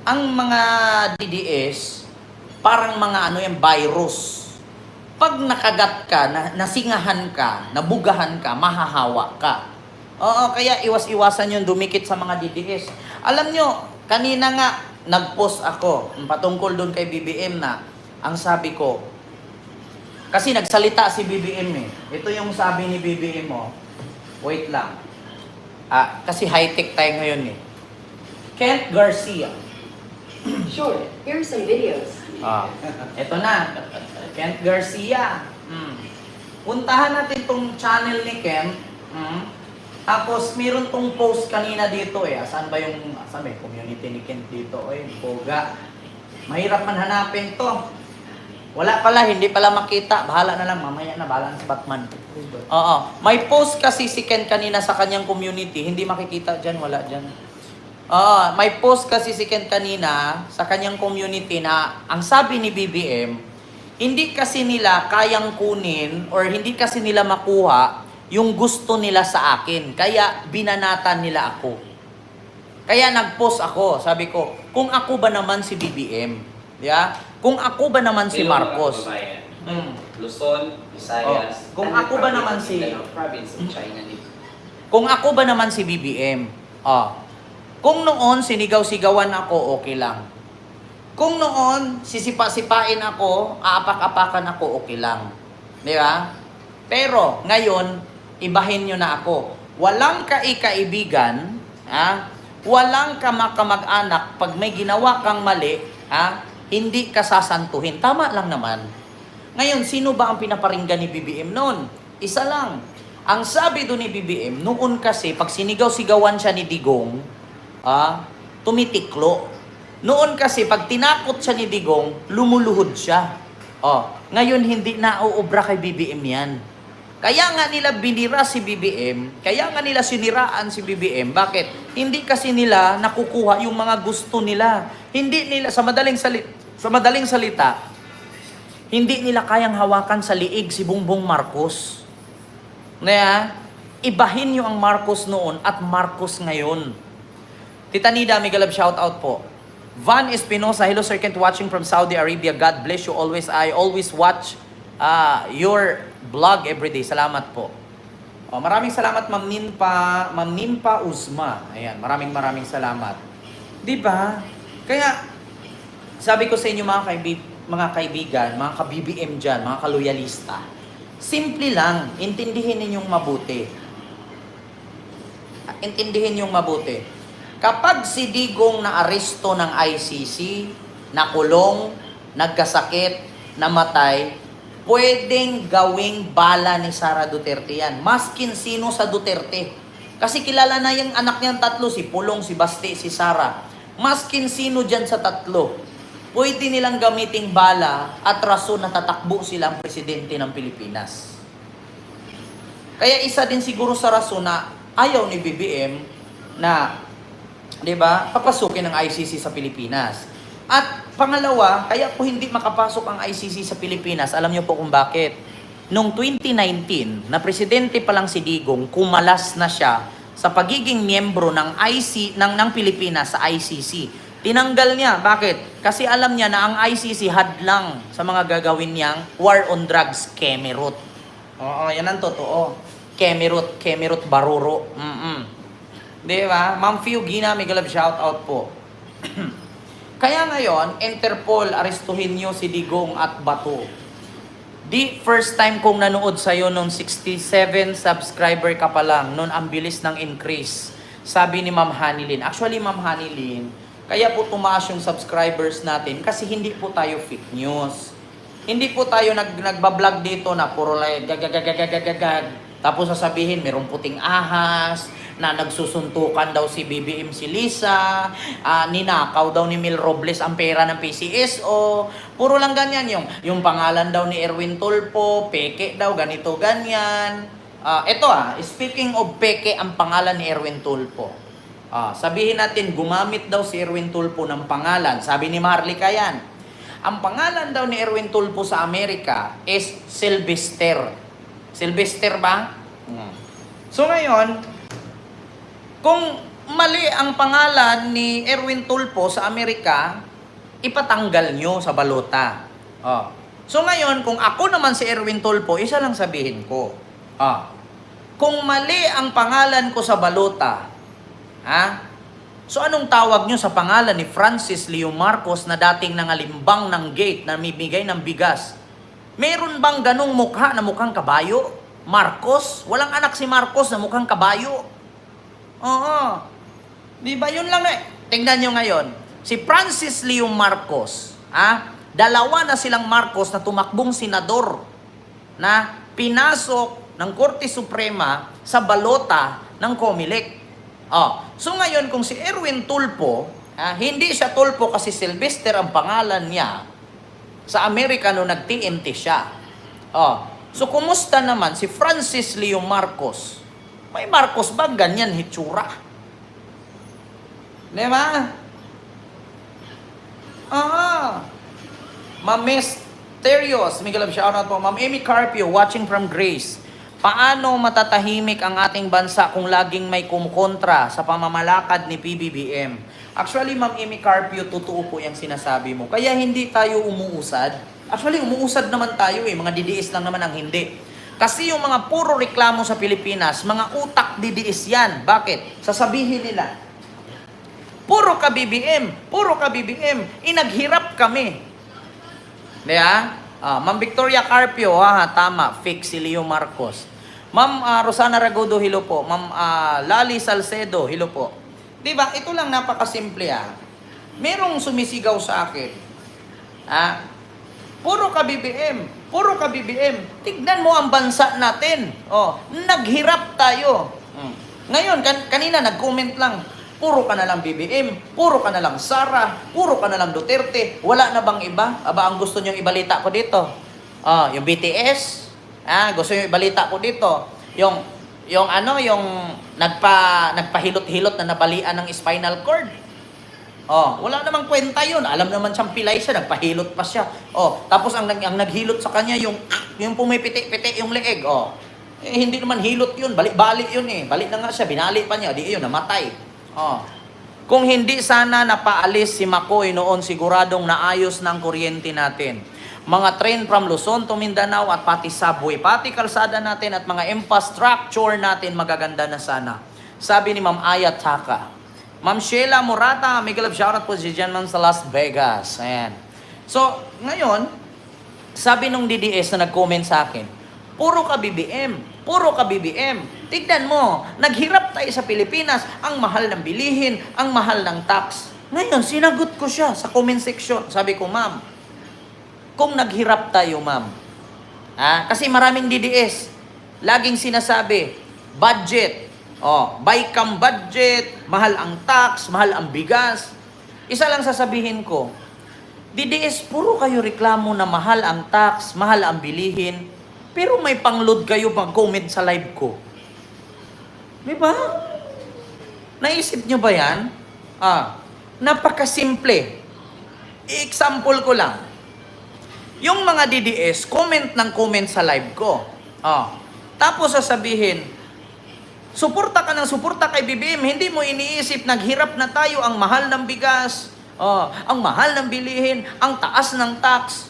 ang mga DDS, parang mga ano yung virus. Pag nakagat ka, nasingahan ka, nabugahan ka, mahahawa ka. Oo, kaya iwas-iwasan yung dumikit sa mga DDS. Alam nyo, kanina nga, nag-post ako patungkol doon kay BBM na ang sabi ko, kasi nagsalita si BBM eh. Ito yung sabi ni BBM mo. Wait lang. Kasi high-tech tayo ngayon eh. Kent Garcia. Sure, here are some videos. Ito na. Kent Garcia. Puntahan natin tong channel ni Kent. Tapos, meron tong post kanina dito eh. Saan ba yung, saan may community ni Kent dito? Oy, boga. Mahirap man hanapin to. Wala pala, hindi pala makita. Bahala na lang, mamaya na, bahala na si Batman. Oo. May post kasi si Kent kanina sa kanyang community. Hindi makikita dyan, wala dyan. May post kasi si Kent kanina sa kanyang community na ang sabi ni BBM, hindi kasi nila kayang kunin or hindi kasi nila makuha yung gusto nila sa akin. Kaya binanatan nila ako. Kaya nag-post ako. Sabi ko, kung ako ba naman si BBM? Yeah? Kung ako ba naman si Marcos? Luzon, Visayas. Kung ako ba naman si... province of China dito. Kung ako ba naman si BBM? Kung noon sinigaw-sigawan ako, okay lang. Kung noon sisipa-sipain ako, aapak-apakan ako, okay lang. Di ba? Pero ngayon, ibahin nyo na ako. Walang kaibigan, walang kamag-anak, pag may ginawa kang mali, hindi ka sasantuhin. Tama lang naman. Ngayon, sino ba ang pinaparinggan ni BBM noon? Isa lang. Ang sabi doon ni BBM, noon kasi, pag sinigaw-sigawan siya ni Digong, tumitiklo. Noon kasi, pag tinakot siya ni Digong, lumuluhod siya. Ngayon, hindi na uubra kay BBM yan. Kaya nga nila binira si BBM, kaya nga nila siniraan si BBM. Bakit? Hindi kasi nila nakukuha yung mga gusto nila. Hindi nila, sa madaling salita, hindi nila kayang hawakan sa liig si Bongbong Marcos. Ibahin nyo ang Marcos noon at Marcos ngayon. Tita Nida, mega love shoutout po. Van Espinosa, hello sir, Kent, watching from Saudi Arabia. God bless you always. I always watch your vlog everyday. Salamat po. Maraming salamat Ma'am Nimpa Uzma. Ayan, maraming salamat. 'Di ba? Kaya sabi ko sa inyo mga kaibigan, mga ka-BBM diyan, mga kaloyalista. Simple lang, intindihin ninyong mabuti. Intindihin ninyong mabuti. Kapag si Digong na-aresto ng ICC, nakulong, nagkasakit, namatay, pwedeng gawing bala ni Sara Duterte yan. Maskin sino sa Duterte. Kasi kilala na yung anak niyang tatlo, si Pulong, si Basti, si Sara. Maskin sino dyan sa tatlo. Pwede nilang gamiting bala at rason na tatakbo silang presidente ng Pilipinas. Kaya isa din siguro sa rason na ayaw ni BBM na, di ba, papasukin ng ICC sa Pilipinas. At pangalawa, kaya po hindi makapasok ang ICC sa Pilipinas, alam niyo po kung bakit. Noong 2019, na presidente pa lang si Digong, kumalas na siya sa pagiging miyembro ng ng Pilipinas sa ICC. Tinanggal niya. Bakit? Kasi alam niya na ang ICC hadlang sa mga gagawin niyang war on drugs, Kemerut. Yan ang totoo. Kemerut Baruro. Di ba? Ma'am Fiugina, mega love shoutout po. Kaya ngayon, Interpol, arestuhin nyo si Digong at Bato. Di first time kong nanood sa'yo nung 67 subscriber ka pa lang, noon ang bilis ng increase. Sabi ni Ma'am Hanilin. Actually, Ma'am Hanilin, kaya po tumaas yung subscribers natin kasi hindi po tayo fake news. Hindi po tayo nagbablog dito na puro like gagagagagagagag. Tapos sasabihin, merong puting ahas, na nagsusuntukan daw si BBM si Lisa, ninakaw daw ni Mil Robles ang pera ng PCSO. Puro lang ganyan yung pangalan daw ni Erwin Tulfo, peke daw, ganito, ganyan. Speaking of peke ang pangalan ni Erwin Tulfo. Sabihin natin, gumamit daw si Erwin Tulfo ng pangalan. Sabi ni Marlica yan. Ang pangalan daw ni Erwin Tulfo sa Amerika is Sylvester. Sylvester ba? So ngayon, kung mali ang pangalan ni Erwin Tulfo sa Amerika, ipatanggal nyo sa balota. Oh. So ngayon, kung ako naman si Erwin Tulfo, isa lang sabihin ko. Kung mali ang pangalan ko sa balota, so anong tawag nyo sa pangalan ni Francis Leo Marcos na dating nangalimbang ng gate na mibigay ng bigas? Meron bang ganong mukha na mukhang kabayo? Marcos? Walang anak si Marcos na mukhang kabayo. Oo. Di ba yun lang eh? Tingnan nyo ngayon. Si Francis Leo Marcos, dalawa na silang Marcos na tumakbong senador na pinasok ng Korte Suprema sa balota ng COMELEC. So ngayon, kung si Erwin Tulfo, hindi siya Tulfo kasi Sylvester ang pangalan niya, sa Amerika no nag-TMT siya. So kumusta naman si Francis Leo Marcos? May Marcos ba ganyan hitsura? Di ba? Ma'am Mysterious, Miguel of shoutout po. Ma'am Amy Carpio, watching from Grace. Paano matatahimik ang ating bansa kung laging may kumukontra sa pamamalakad ni PBBM? Actually, Ma'am Amy Carpio, totoo po yung sinasabi mo. Kaya hindi tayo umuusad. Actually, umuusad naman tayo mga DDS lang naman ang hindi. Kasi yung mga puro reklamo sa Pilipinas, mga utak DDS yan. Bakit? Sasabihin nila, puro ka BBM, inaghirap kami. Diba? Ma'am Victoria Carpio, tama, fake si Leo Marcos. Ma'am Rosana Ragudo, hello po. Ma'am Lali Salcedo, hello po. Diba? Ito lang napakasimple Merong sumisigaw sa akin. Puro ka BBM. Tignan mo ang bansa natin. Naghirap tayo. Ngayon, kanina nag-comment lang, puro ka na lang BBM, puro ka na lang Sara, puro ka na lang Duterte. Wala na bang iba? Aba, ang gusto niyong ibalita ko dito? Yung BTS? Gusto niyong ibalita ko dito? Yung nagpahilot-hilot na nabalian ng spinal cord? Wala namang kwenta yun. Alam naman siyang pilay siya, nagpahilot pa siya. Tapos ang naghilot sa kanya, yung pumipiti-piti yung leeg. Hindi naman hilot yun, balik-balik yun Balik na nga siya, binali pa niya, di yun, namatay. Kung hindi sana napaalis si Makoy noon, siguradong naayos ng kuryente natin. Mga train from Luzon to Mindanao at pati subway, pati kalsada natin at mga infrastructure natin magaganda na sana. Sabi ni Ma'am Aya Taka. Ma'am Sheila Morata, Miguel of shoutout po si Jan Ma'am sa Las Vegas. Ayan. So, ngayon, sabi nung DDS na nag-comment sa akin, puro ka BBM. Tignan mo, naghirap tayo sa Pilipinas, ang mahal ng bilihin, ang mahal ng tax. Ngayon, sinagot ko siya sa comment section. Sabi ko, ma'am, kung naghirap tayo, ma'am, kasi maraming DDS, laging sinasabi, budget, buy-cam budget, mahal ang tax, mahal ang bigas. Isa lang sasabihin ko, DDS, puro kayo reklamo na mahal ang tax, mahal ang bilihin, pero may pang-load kayo pag-comment sa live ko. Di ba? Naisip nyo ba yan? Napakasimple. I-example ko lang. Yung mga DDS, comment sa live ko. Tapos sasabihin, suporta kay BBM, hindi mo iniisip, naghirap na tayo, ang mahal ng bigas, ang mahal ng bilihin, ang taas ng tax.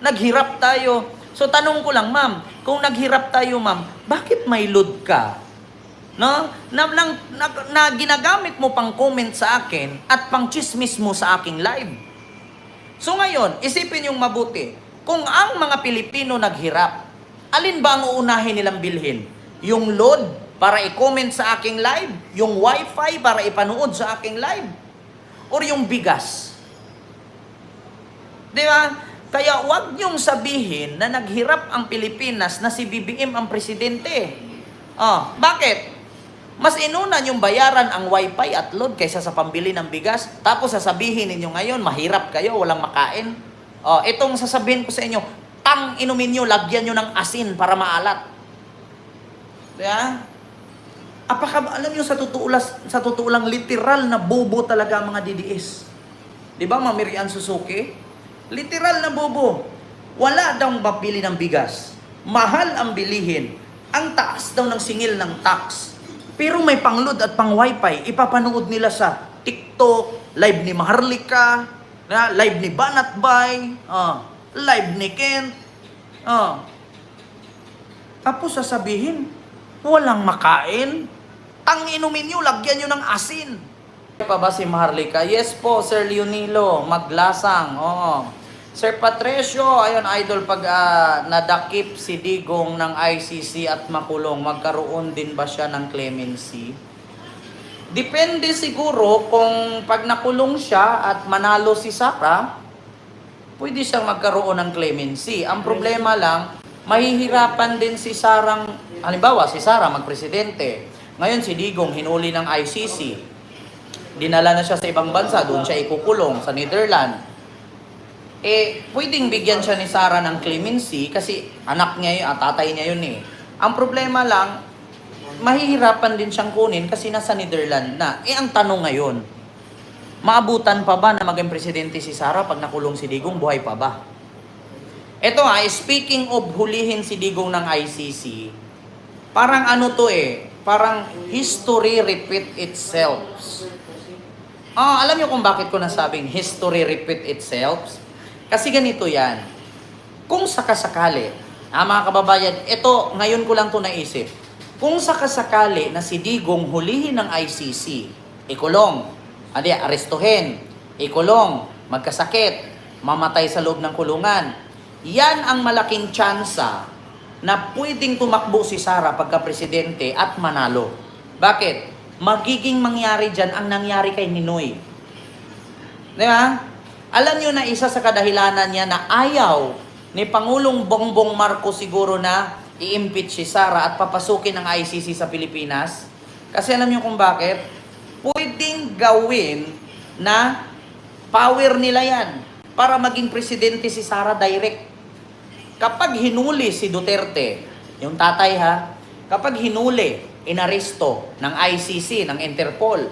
Naghirap tayo. So tanong ko lang, ma'am, kung naghirap tayo, ma'am, bakit may load ka? No? Na ginagamit mo pang comment sa akin at pang chismis mo sa aking live. So ngayon, isipin yung mabuti. Kung ang mga Pilipino naghirap, alin ba ang uunahin nilang bilhin? Yung load para i-comment sa aking live? Yung wifi para ipanood sa aking live? Or yung bigas? Di ba? Kaya huwag niyong sabihin na naghirap ang Pilipinas na si BBM ang presidente. Bakit? Mas inunan yung bayaran ang wifi at load kaysa sa pambili ng bigas. Tapos sasabihin ninyo ngayon, mahirap kayo, walang makain. Itong sasabihin ko sa inyo, inumin nyo, lagyan nyo ng asin para maalat. Diba? Alam nyo, sa totoo lang, literal na bobo talaga ang mga DDS. Diba, Ma'am Miriam Suzuki? Literal na bobo. Wala daw mabili ng bigas. Mahal ang bilihin. Ang taas daw ng singil ng tax. Pero may pangload at pang wifi, ipapanood nila sa TikTok, live ni Maharlika, live ni Banat Bay, live ni Kent. Tapos sasabihin, walang makain. Inumin nyo, lagyan nyo ng asin. Pa ba si Maharlika? Yes po, Sir Leonilo, maglasang. Sir Patricio, ayun idol, pag nadakip si Digong ng ICC at makulong, magkaroon din ba siya ng clemency? Depende siguro kung pag nakulong siya at manalo si Sara, pwede siyang magkaroon ng clemency. Ang problema lang, mahihirapan din si Sarang, halimbawa si Sara magpresidente. Ngayon si Digong hinuli ng ICC. Dinala na siya sa ibang bansa, doon siya ikukulong sa Netherlands. Pwedeng bigyan siya ni Sara ng clemency kasi anak niya yun, tatay niya yun eh. Ang problema lang, mahihirapan din siyang kunin kasi nasa Netherlands na. Ang tanong ngayon, maabutan pa ba na maging presidente si Sara pag nakulong si Digong? Buhay pa ba? Ito speaking of hulihin si Digong ng ICC, parang parang history repeat itself. Alam niyo kung bakit ko nasabing history repeat itself? Kasi ganito yan. Kung sakasakali, mga kababayan, ito, ngayon ko lang ito naisip. Kung sakasakali na si Digong hulihin ng ICC, ikulong, arestuhin, ikulong, magkasakit, mamatay sa loob ng kulungan, yan ang malaking tsansa na pwedeng tumakbo si Sara pagka-presidente at manalo. Bakit? Magiging mangyari dyan ang nangyari kay Ninoy. Di ba? Alam nyo na isa sa kadahilanan niya na ayaw ni Pangulong Bongbong Marcos siguro na i-impeach si Sara at papasukin ng ICC sa Pilipinas? Kasi alam nyo kung bakit? Pwedeng gawin na power nila yan para maging presidente si Sara direct. Kapag hinuli si Duterte, yung tatay kapag hinuli, inaresto ng ICC, ng Interpol,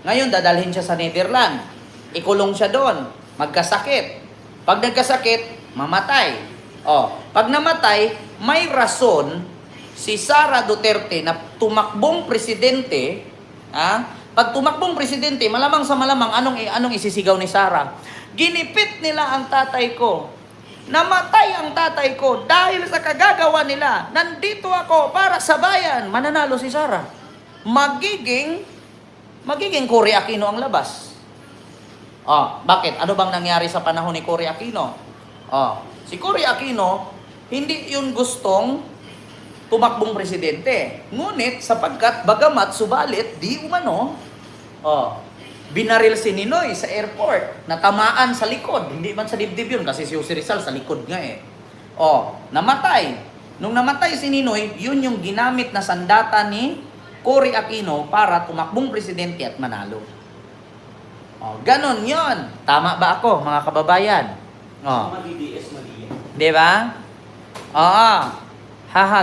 ngayon dadalhin siya sa Netherlands, ikulong siya doon, magkasakit. Pag nagkasakit, mamatay. Pag namatay, may rason si Sara Duterte na tumakbong presidente. Pag tumakbong presidente, malamang sa malamang, anong isisigaw ni Sara? Ginipit nila ang tatay ko. Namatay ang tatay ko dahil sa kagagawa nila. Nandito ako para sa bayan. Mananalo si Sara. Magiging Cory Aquino ang labas. Bakit? Ano bang nangyari sa panahon ni Cory Aquino? Si Cory Aquino, hindi yun gustong tumakbong presidente. Ngunit, sapagkat bagamat subalit, di umano, binaril si Ninoy sa airport, natamaan sa likod, hindi man sa dibdib yun, kasi si Jose Rizal sa likod nga namatay. Nung namatay si Ninoy, yun yung ginamit na sandata ni Cory Aquino para tumakbong presidente at manalo. Ganon yon. Tama ba ako, mga kababayan? DDS, Di ba?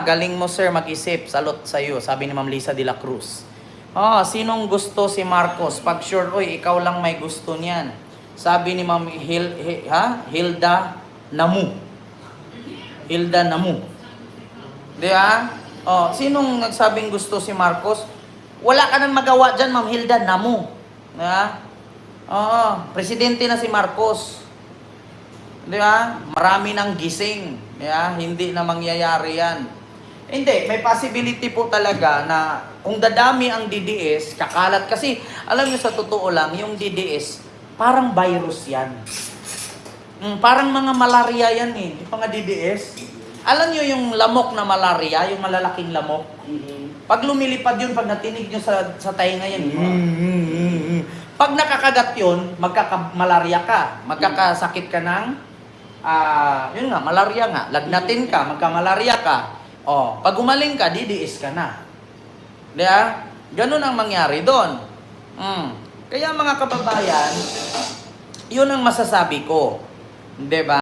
Galing mo sir mag-isip. Salot sa'yo, sabi ni Ma'am Lisa de la Cruz. Sinong gusto si Marcos? Pag sure, ikaw lang may gusto niyan. Sabi ni Ma'am Hilda Namu. Hilda Namu. Di ba? Sinong nagsabing gusto si Marcos? Wala ka nang magawa dyan, Ma'am Hilda Namu. Di ba? Presidente na si Marcos. Di ba? Marami nang gising. Di ba? Hindi na mangyayari yan. Hindi, may possibility po talaga na kung dadami ang DDS, kakalat. Kasi, alam niyo sa totoo lang, yung DDS, parang virus yan. Parang mga malaria yan yung mga DDS. Alam niyo yung lamok na malaria, yung malalaking lamok? Pag lumilipad yun, pag natinig niyo sa tainga yan, pag nakakagat yun, magkaka-malaria ka. Magkakasakit ka ng, yun nga, malaria nga. Lagnatin ka, magka-malaria ka. Pag umaling ka, DDS ka na. Diba? Ganun ang mangyari doon. Kaya mga kababayan, yun ang masasabi ko. Diba?